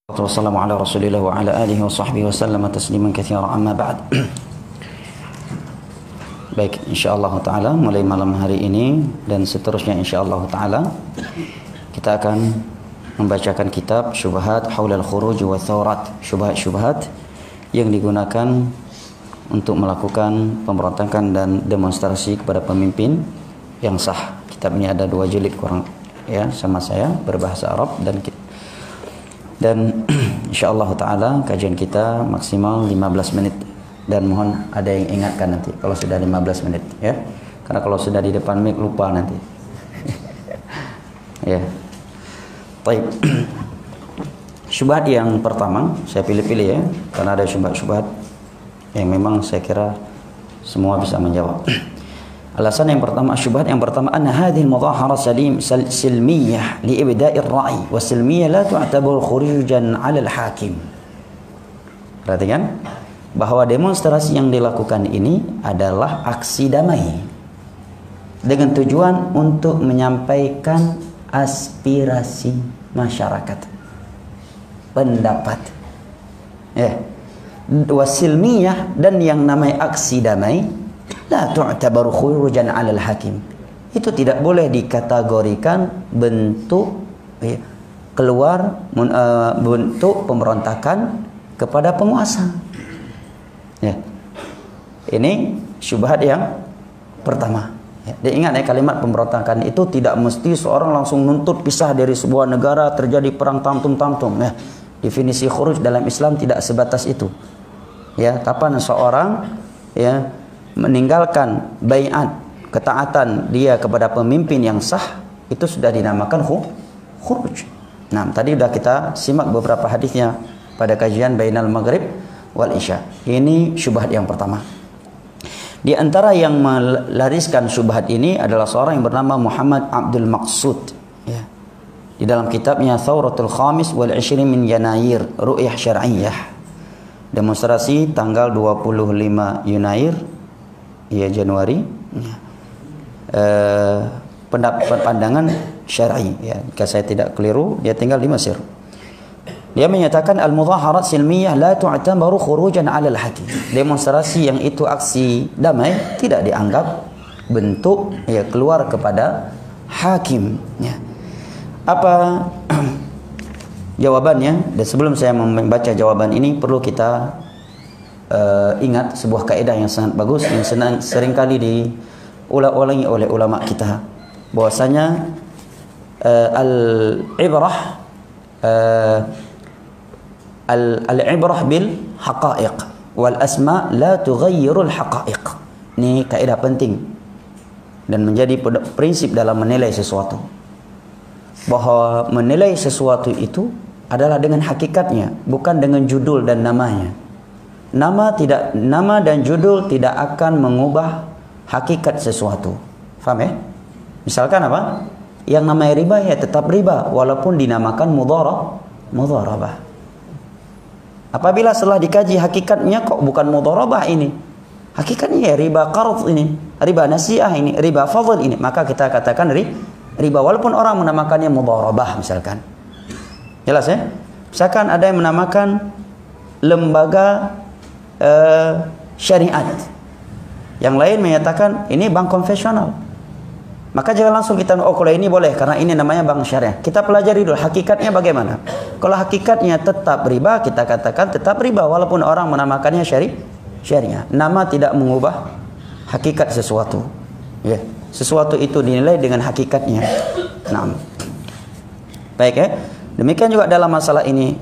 Wassalamu ala rasulillah wa ala alihi wa sahbihi wa sallama tasliman katsira amma ba'd. Baik, insyaallah taala mulai malam hari ini dan seterusnya insyaallah taala kita akan membacakan kitab Syubhat Haulal Khuruj wa Thawrat, syubhat-syubhat yang digunakan untuk melakukan pemberontakan dan demonstrasi kepada pemimpin yang sah. Kitab ini ada 2 jilid kurang ya sama saya berbahasa Arab dan insyaallah taala kajian kita maksimal 15 menit dan mohon ada yang ingatkan nanti kalau sudah 15 menit ya, karena kalau sudah di depan mic lupa nanti. Ya. Baik. Syubhat yang pertama saya pilih-pilih ya, karena ada syubhat-syubhat yang memang saya kira semua bisa menjawab. Alasan yang pertama, syubhat yang pertama, anna hadhihi al-mudahara silmiyah li ibda'i ar-ra'i wa silmiyah la tu'tabar khurujan 'ala al-hakim. Perhatikan bahwa demonstrasi yang dilakukan ini adalah aksi damai dengan tujuan untuk menyampaikan aspirasi masyarakat, pendapat. Ya. Wa silmiyah, dan yang namanya aksi damai la tu'tabaru khurujan 'alal hakim. Itu tidak boleh dikategorikan bentuk bentuk pemberontakan kepada penguasa. Ya. Ini syubhat yang pertama. Ya. Dan ingat ya, kalimat pemberontakan itu tidak mesti seorang langsung nuntut pisah dari sebuah negara, terjadi perang tamtum-tamtum. Ya. Definisi khuruj dalam Islam tidak sebatas itu. Ya, kapan seorang ya meninggalkan baiat ketaatan dia kepada pemimpin yang sah, itu sudah dinamakan khuruj. Nah, tadi sudah kita simak beberapa hadisnya pada kajian Bainal Maghrib wal Isya. Ini syubhat yang pertama. Di antara yang melariskan syubhat ini adalah seorang yang bernama Muhammad Abdul Maqsud ya. Di dalam kitabnya Thawratul Khamis wal 20 min Yanair Ru'yah Syar'iyyah, demonstrasi tanggal 25 Yunair ya Januari ya. Pandangan syar'i ya, jika saya tidak keliru dia tinggal di Mesir. Dia menyatakan al-mudhaharat silmiyah la tu'tabaru khurujan 'ala al-hakim. Demonstrasi yang itu aksi damai tidak dianggap bentuk ya keluar kepada hakim ya. Apa jawabannya? Dan sebelum saya membaca jawaban ini perlu kita ingat sebuah kaidah yang sangat bagus yang seringkali diulang-ulangi oleh ulama kita, bahwasanya al-ibrah bil haqa'iq wal asma la tughayyirul haqa'iq. Ini kaidah penting dan menjadi prinsip dalam menilai sesuatu, bahwa menilai sesuatu itu adalah dengan hakikatnya, bukan dengan judul dan namanya. Nama dan judul tidak akan mengubah hakikat sesuatu. Faham ya? Misalkan apa? Yang namanya riba ya tetap riba walaupun dinamakan mudharabah. Apabila setelah dikaji hakikatnya kok bukan mudharabah ini, hakikatnya ya riba qard ini, riba nasiah ini, riba fadl ini, maka kita katakan riba walaupun orang menamakannya mudharabah misalkan. Jelas ya? Misalkan ada yang menamakan lembaga syariat, yang lain menyatakan ini bank konvensional, maka jangan langsung kita kalau ini boleh karena ini namanya bank syariah. Kita pelajari dulu hakikatnya bagaimana. Kalau hakikatnya tetap riba, kita katakan tetap riba walaupun orang menamakannya syariah. Nama tidak mengubah hakikat sesuatu ya. Sesuatu itu dinilai dengan hakikatnya. Nah, baik ya. Demikian juga dalam masalah ini,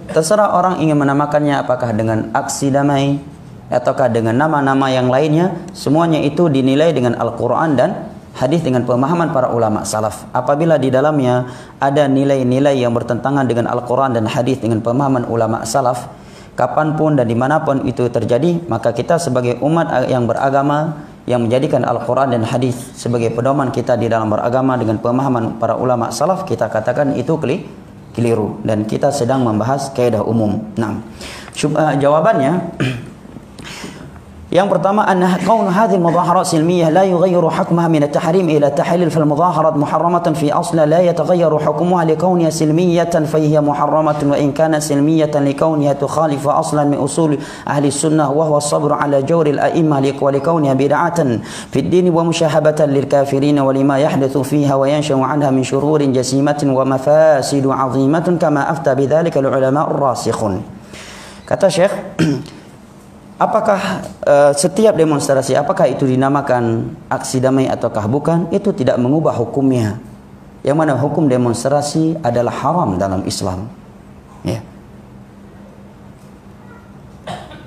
terserah orang ingin menamakannya apakah dengan aksi damai ataukah dengan nama-nama yang lainnya, semuanya itu dinilai dengan Al-Quran dan hadis dengan pemahaman para ulama salaf. Apabila di dalamnya ada nilai-nilai yang bertentangan dengan Al-Quran dan hadis dengan pemahaman ulama salaf, kapanpun dan dimanapun itu terjadi, maka kita sebagai umat yang beragama, yang menjadikan Al-Quran dan hadis sebagai pedoman kita di dalam beragama dengan pemahaman para ulama salaf, kita katakan itu keliru dan kita sedang membahas kaidah umum. Nah, jawabannya Yang pertama, anna kaunu hadhihi al-mudhaharat silmiyah la yughayyiru hukmaha min at-tahrim ila at-tahlil, fal mudhaharat muharramatan fi asla la yataghayyaru hukmuha li kauniha silmiyatan fa hiya muharramatun wa in kanat silmiyatan li kauniha tukhalifu aslan min usul ahli sunnah wa huwa as-sabr ala jawri al-a'immah li kauniha bid'atan fi ad-din wa musyahabatan lil kafirin wa lima yahdathu fiha wa yanshaw anha min shururin jasimatin wa mafasidu 'azimatun kama afta bidzalika al-ulama ar-rasikhun. Kata Syekh, apakah setiap demonstrasi, apakah itu dinamakan aksi damai ataukah bukan, itu tidak mengubah hukumnya. Yang mana hukum demonstrasi adalah haram dalam Islam. Ya.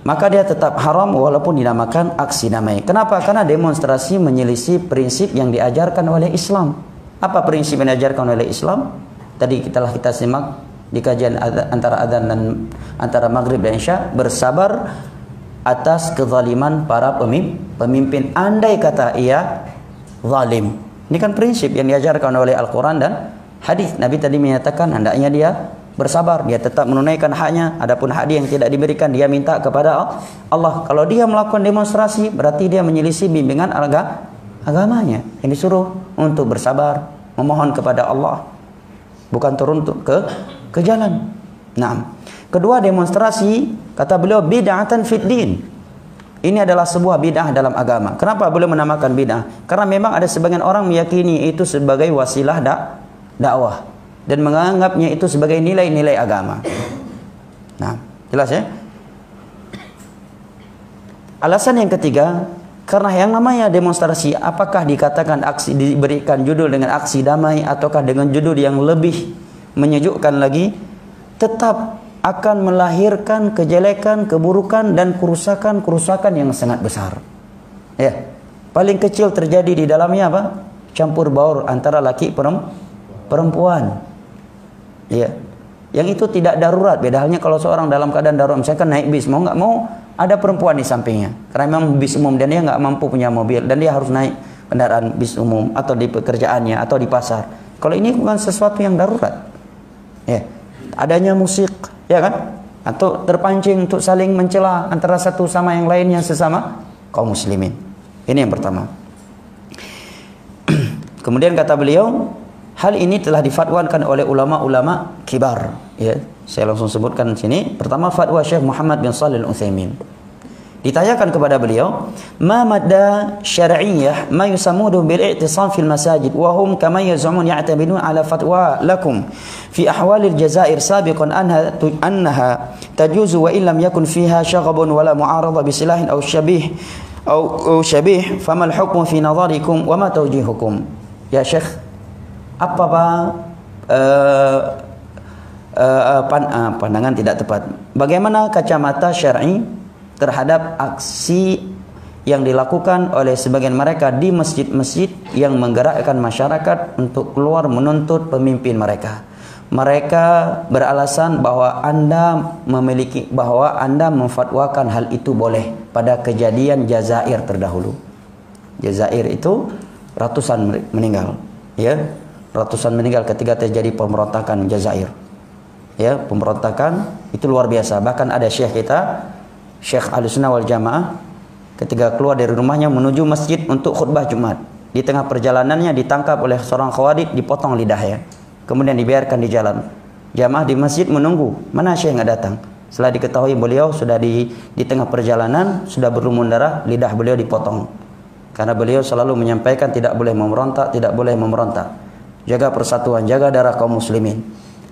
Maka dia tetap haram walaupun dinamakan aksi damai. Kenapa? Karena demonstrasi menyelisih prinsip yang diajarkan oleh Islam. Apa prinsip yang diajarkan oleh Islam? Tadi kita simak di kajian antara adzan dan antara maghrib dan isya, bersabar atas kezaliman para pemimpin, andai kata ia zalim. Ini kan prinsip yang diajarkan oleh Al-Quran dan hadis. Nabi tadi menyatakan hendaknya dia bersabar, dia tetap menunaikan haknya. Adapun hak dia yang tidak diberikan, dia minta kepada Allah. Kalau dia melakukan demonstrasi, berarti dia menyelisih bimbingan agamanya, yang disuruh untuk bersabar, memohon kepada Allah, bukan turun ke jalan. Nah, kedua, demonstrasi, kata beliau, bid'atan fid din. Ini adalah sebuah bid'ah dalam agama. Kenapa beliau menamakan bid'ah? Karena memang ada sebagian orang meyakini itu sebagai wasilah dakwah dan menganggapnya itu sebagai nilai-nilai agama. Nah, jelas ya? Alasan yang ketiga, karena yang namanya demonstrasi, apakah dikatakan aksi, diberikan judul dengan aksi damai ataukah dengan judul yang lebih menyejukkan lagi, tetap akan melahirkan kejelekan, keburukan dan kerusakan yang sangat besar. Ya, paling kecil terjadi di dalamnya apa? Campur baur antara laki perempuan. Ya, yang itu tidak darurat. Beda halnya kalau seorang dalam keadaan darurat, misalkan naik bis, mau nggak mau ada perempuan di sampingnya, karena memang bis umum dan dia nggak mampu punya mobil dan dia harus naik kendaraan bis umum atau di pekerjaannya atau di pasar. Kalau ini bukan sesuatu yang darurat. Ya, adanya musik, ya kan? Atau terpancing untuk saling mencela antara satu sama yang lainnya sesama kaum muslimin. Ini yang pertama. Kemudian kata beliau, hal ini telah difatwakan oleh ulama-ulama kibar. Ya, saya langsung sebutkan di sini. Pertama, fatwa Syekh Muhammad bin Shalih Al-Utsaimin. Ditanyakan kepada beliau, ma madda syar'iyyah ma yusammudu bil i'tisam fil masajid wa hum kama yaz'umun ya'tabidun ala fatwa lakum fi ahwal al Jazair sabiqan annaha tajuzu wa illam yakun fiha shaghbun wala mu'arada bi silahin aw syabih fama al hukmu fi nadharikum wa ma tawjihukum. Ya Syekh, apa pandangan tidak tepat, bagaimana kacamata syar'i terhadap aksi yang dilakukan oleh sebagian mereka di masjid-masjid yang menggerakkan masyarakat untuk keluar menuntut pemimpin mereka. Mereka beralasan bahwa Anda memfatwakan hal itu boleh pada kejadian Jazair terdahulu. Jazair itu ratusan meninggal, ya, ratusan meninggal ketika terjadi pemberontakan Jazair. Ya, pemberontakan itu luar biasa. Bahkan ada syekh kita, Syekh Ahlussunnah wal Jamaah, ketika keluar dari rumahnya menuju masjid untuk khutbah Jumat, di tengah perjalanannya ditangkap oleh seorang khawarij, dipotong lidahnya, kemudian dibiarkan di jalan. Jamaah di masjid menunggu, mana Syekh nggak datang. Setelah diketahui beliau sudah di tengah perjalanan, sudah berlumun darah, lidah beliau dipotong. Karena beliau selalu menyampaikan tidak boleh memberontak, tidak boleh memberontak. Jaga persatuan, jaga darah kaum muslimin.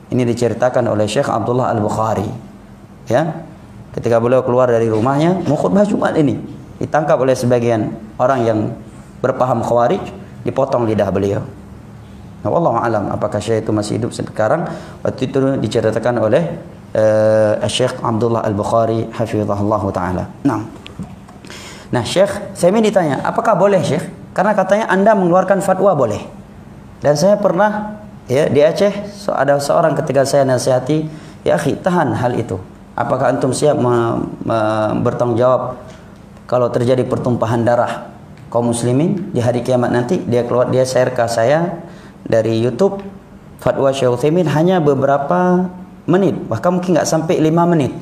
Ini diceritakan oleh Syekh Abdullah Al-Bukhari. Ya, ketika beliau keluar dari rumahnya mau khutbah Jumat ini, ditangkap oleh sebagian orang yang berpaham khawarij, dipotong lidah beliau. Nah, wallahu alam apakah Syekh itu masih hidup sekarang. Waktu itu diceritakan oleh Syekh Abdullah Al-Bukhari hafizahullah taala. Nah, Syekh saya ini ditanya, apakah boleh Syekh? Karena katanya Anda mengeluarkan fatwa boleh. Dan saya pernah, ya, di Aceh ada seorang ketika saya nasihati, ya akhi, tahan hal itu. Apakah antum siap bertanggung jawab kalau terjadi pertumpahan darah kaum muslimin di hari kiamat nanti? Dia share ke saya dari YouTube fatwa Syekh Utsaimin hanya beberapa menit, bahkan mungkin nggak sampai 5 menit.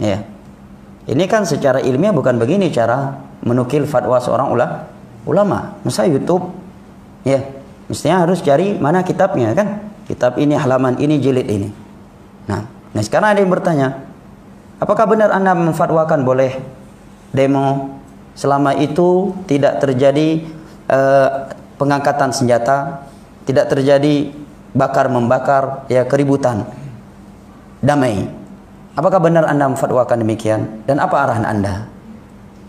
Ya. Ini kan secara ilmiah bukan begini cara menukil fatwa seorang ulama. Masa YouTube? Ya, mestinya harus cari mana kitabnya kan? Kitab ini, halaman ini, jilid ini. Nah sekarang ada yang bertanya, apakah benar Anda memfatwakan boleh demo selama itu tidak terjadi pengangkatan senjata, tidak terjadi bakar membakar, ya keributan, damai? Apakah benar Anda memfatwakan demikian? Dan apa arahan Anda?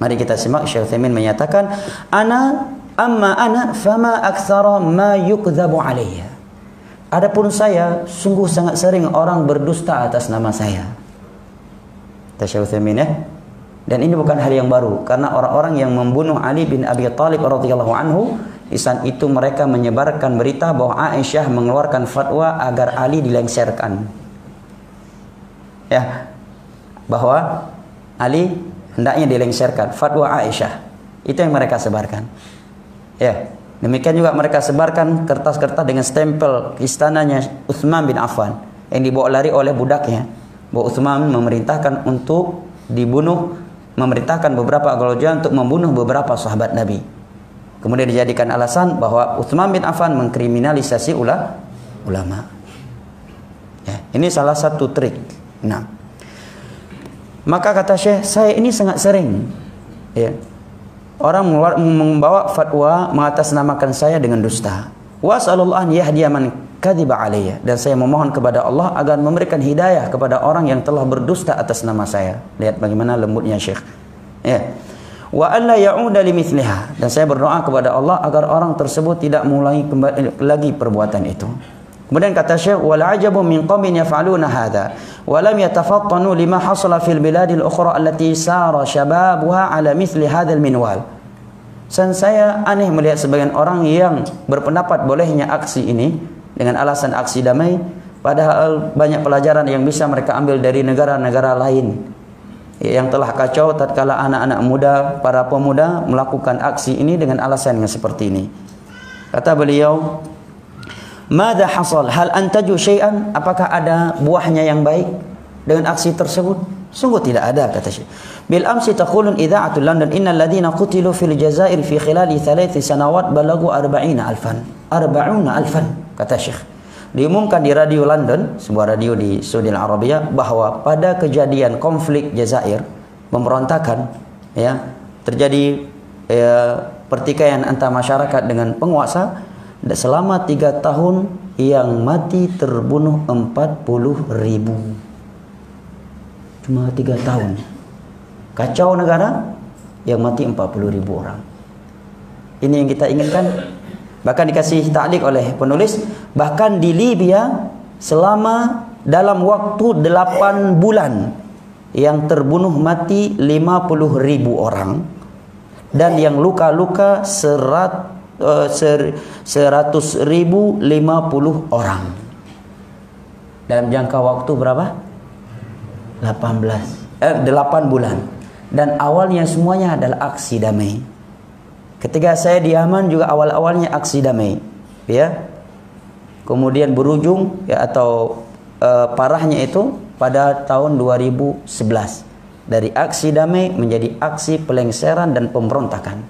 Mari kita simak. Syekh Utsaimin menyatakan, amma ana fama aktsara ma yukdzabu alayya. Adapun saya, sungguh sangat sering orang berdusta atas nama saya. Kata Syekh Utsaimin, ya. Dan ini bukan hal yang baru, karena orang-orang yang membunuh Ali bin Abi Thalib radhiyallahu anhu, di saat itu mereka menyebarkan berita bahwa Aisyah mengeluarkan fatwa agar Ali dilengsarkan. Ya, bahwa Ali hendaknya dilengsarkan, fatwa Aisyah. Itu yang mereka sebarkan. Ya, demikian juga mereka sebarkan kertas-kertas dengan stempel istananya Utsman bin Affan yang dibawa lari oleh budaknya, bahwa Utsman memerintahkan untuk dibunuh, memerintahkan beberapa golongan untuk membunuh beberapa sahabat Nabi. Kemudian dijadikan alasan bahwa Utsman bin Affan mengkriminalisasi ulama. Ya, ini salah satu trik. Nah, maka kata Syekh, saya ini sangat sering, ya, orang membawa fatwa mengatasnamakan saya dengan dusta. Was'alullah an yahdiya man kadziba alayya, dan saya memohon kepada Allah agar memberikan hidayah kepada orang yang telah berdusta atas nama saya. Lihat bagaimana lembutnya Syekh. Ya. Wa alla ya'uda limithliha, dan saya berdoa kepada Allah agar orang tersebut tidak mengulangi lagi perbuatan itu. Kemudian kata Syekh, wal ajabu min qaumin yaf'aluna hadza wa lam yatafattanu lima hasala fil biladil ukhra allati sara shababuha ala mithli hadzal minwal. Dan saya aneh melihat sebagian orang yang berpendapat bolehnya aksi ini dengan alasan aksi damai, padahal banyak pelajaran yang bisa mereka ambil dari negara-negara lain yang telah kacau tatkala anak-anak muda, para pemuda melakukan aksi ini dengan alasan yang seperti ini. Kata beliau, "Madza hasal? Hal antaju syai'an?" Apakah ada buahnya yang baik dengan aksi tersebut? Sungguh tidak ada, kata Syekh. Bil amsi taqulun idza'atul London innal ladzina qutilu fil Jazair fi khilali 3 sanawat balagu 40,000, kata Syekh. Diumumkan di radio London, sebuah radio di Saudi Arabia, bahwa pada kejadian konflik Jazair, pemberontakan, ya, terjadi pertikaian antara masyarakat dengan penguasa. Selama 3 tahun yang mati terbunuh 40.000. Cuma 3 tahun. Kacau negara, yang mati 40.000 orang. Ini yang kita inginkan. Bahkan dikasih ta'liq oleh penulis, bahkan di Libya selama dalam waktu 8 bulan yang terbunuh mati 50.000 orang, dan yang luka-luka 100.050 orang. Dalam jangka waktu berapa? 8 bulan. Dan awalnya semuanya adalah aksi damai. Ketika saya di Yaman juga awal-awalnya aksi damai, ya. Kemudian berujung, ya, atau parahnya itu pada tahun 2011, dari aksi damai menjadi aksi pelengseran dan pemberontakan.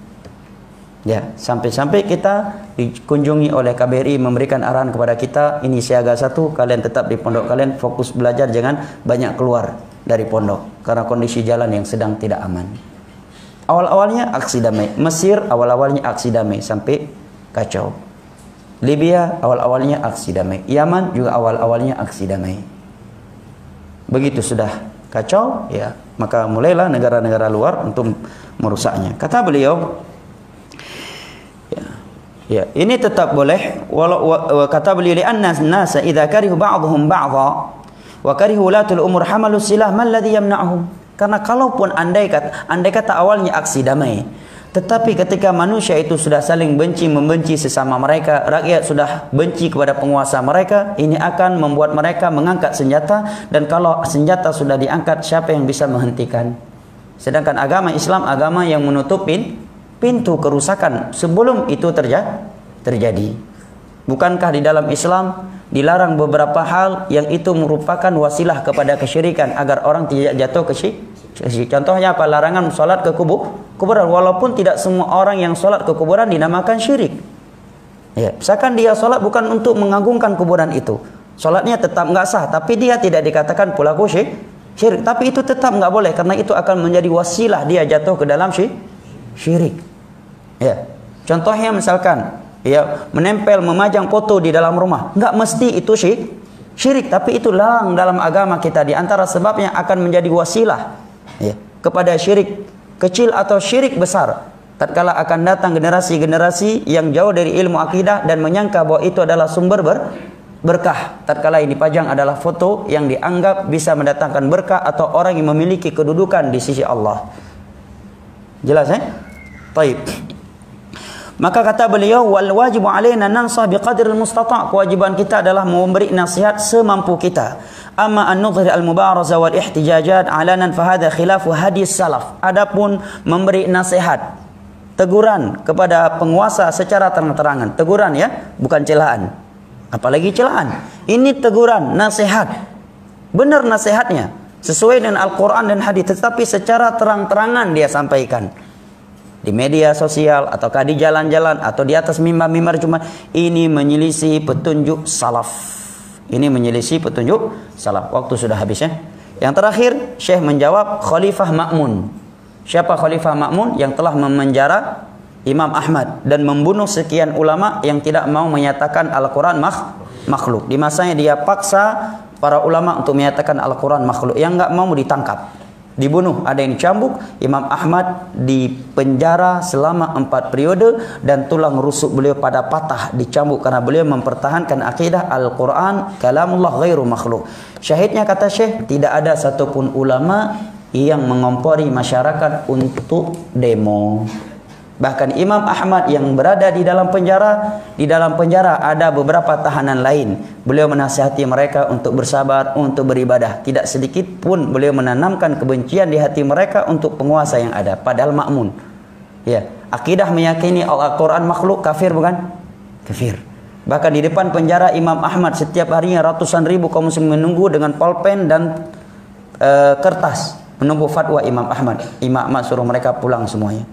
Ya, sampai-sampai kita dikunjungi oleh KBRI memberikan arahan kepada kita, ini siaga 1, kalian tetap di pondok kalian, fokus belajar, jangan banyak keluar dari pondok karena kondisi jalan yang sedang tidak aman. Awal-awalnya aksi damai. Mesir awal-awalnya aksi damai sampai kacau. Libya awal-awalnya aksi damai. Yaman juga awal-awalnya aksi damai. Begitu sudah kacau, ya, maka mulailah negara-negara luar untuk merusaknya. Kata beliau, ya, ini tetap boleh. Kata beliau, li'anna an-nasa idza karihu ba'dhum ba'dha wa karihu ulatul umur hamalu silah man ladzi yamna'uhum. Karena kalaupun andai kata awalnya aksi damai, tetapi ketika manusia itu sudah saling membenci sesama mereka, rakyat sudah benci kepada penguasa mereka, ini akan membuat mereka mengangkat senjata, dan kalau senjata sudah diangkat, siapa yang bisa menghentikan? Sedangkan agama Islam agama yang menutup pintu kerusakan sebelum itu terjadi. Bukankah di dalam Islam dilarang beberapa hal yang itu merupakan wasilah kepada kesyirikan agar orang tidak jatuh Contohnya apa? Larangan sholat ke kuburan. Walaupun tidak semua orang yang sholat ke kuburan dinamakan syirik. Ya, misalkan dia sholat bukan untuk mengagungkan kuburan itu, sholatnya tetap nggak sah, tapi dia tidak dikatakan pelaku syirik. Tapi itu tetap nggak boleh, karena itu akan menjadi wasilah dia jatuh ke dalam syirik. Ya, contohnya misalkan ya menempel, memajang foto di dalam rumah, nggak mesti itu syirik, tapi itu larang dalam agama kita. Di antara sebabnya akan menjadi wasilah ya kepada syirik kecil atau syirik besar. Tatkala akan datang generasi-generasi yang jauh dari ilmu akidah dan menyangka bahwa itu adalah sumber berkah. Tatkala ini dipajang adalah foto yang dianggap bisa mendatangkan berkah atau orang yang memiliki kedudukan di sisi Allah. Jelas ya? Baik. Maka kata beliau, wal wajibu alaina nansah biqadril mustata'. Kewajiban kita adalah memberi nasihat semampu kita. Amma an nudhhir al mubaraza wal ihtijajat alanan fa hadha khilafu hadis salaf. Adapun memberi nasihat, teguran kepada penguasa secara terang-terangan. Teguran ya, bukan celaan. Apalagi celaan. Ini teguran, nasihat. Benar nasihatnya sesuai dengan Al-Qur'an dan hadis, tetapi secara terang-terangan dia sampaikan. Di media sosial ataukah di jalan-jalan atau di atas mimbar-mimbar, cuma ini menyelisih petunjuk salaf. Ini menyelisih petunjuk salaf. Waktu sudah habis ya. Yang terakhir, Syekh menjawab Khalifah Ma'mun. Siapa Khalifah Ma'mun? Yang telah memenjara Imam Ahmad dan membunuh sekian ulama yang tidak mau menyatakan Al-Quran makhluk. Di masanya dia paksa para ulama untuk menyatakan Al-Quran makhluk. Yang nggak mau ditangkap, dibunuh, ada yang dicambuk. Imam Ahmad dipenjara selama 4 periode dan tulang rusuk beliau pada patah dicambuk karena beliau mempertahankan akidah Al-Quran kalamullah ghairu makhluk. Syahidnya kata Syekh, tidak ada satupun ulama yang mengompori masyarakat untuk demo. Bahkan Imam Ahmad yang berada di dalam penjara ada beberapa tahanan lain. Beliau menasihati mereka untuk bersabar, untuk beribadah. Tidak sedikit pun beliau menanamkan kebencian di hati mereka untuk penguasa yang ada. Padahal Ma'mun, ya, akidah meyakini Al-Quran makhluk, kafir bukan? Kafir. Bahkan di depan penjara Imam Ahmad setiap harinya ratusan ribu kaum muslim menunggu dengan pulpen dan kertas menunggu fatwa Imam Ahmad. Imam Ahmad suruh mereka pulang semuanya.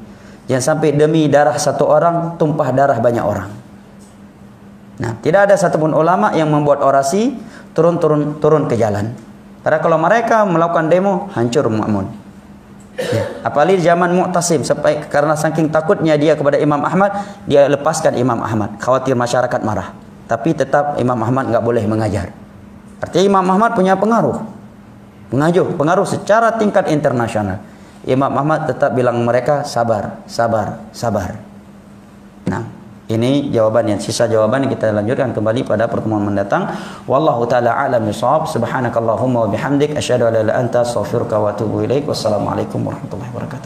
Jangan sampai demi darah satu orang tumpah darah banyak orang. Nah, tidak ada satupun ulama yang membuat orasi turun ke jalan. Karena kalau mereka melakukan demo, hancur Ma'mun. Ya. Apalagi zaman Mu'tasim, sampai karena saking takutnya dia kepada Imam Ahmad, dia lepaskan Imam Ahmad, khawatir masyarakat marah. Tapi tetap Imam Ahmad nggak boleh mengajar. Artinya Imam Ahmad punya pengaruh secara tingkat internasional. Imam Ahmad tetap bilang mereka sabar. Nah, ini jawabannya. Sisa jawaban kita lanjutkan kembali pada pertemuan mendatang. Wallahu taala a'lam bishawab. Subhanakallahumma wa bihamdik asyhadu an la ilaha illa anta astaghfiruka wa atubu ilaik. Wassalamualaikum warahmatullahi wabarakatuh.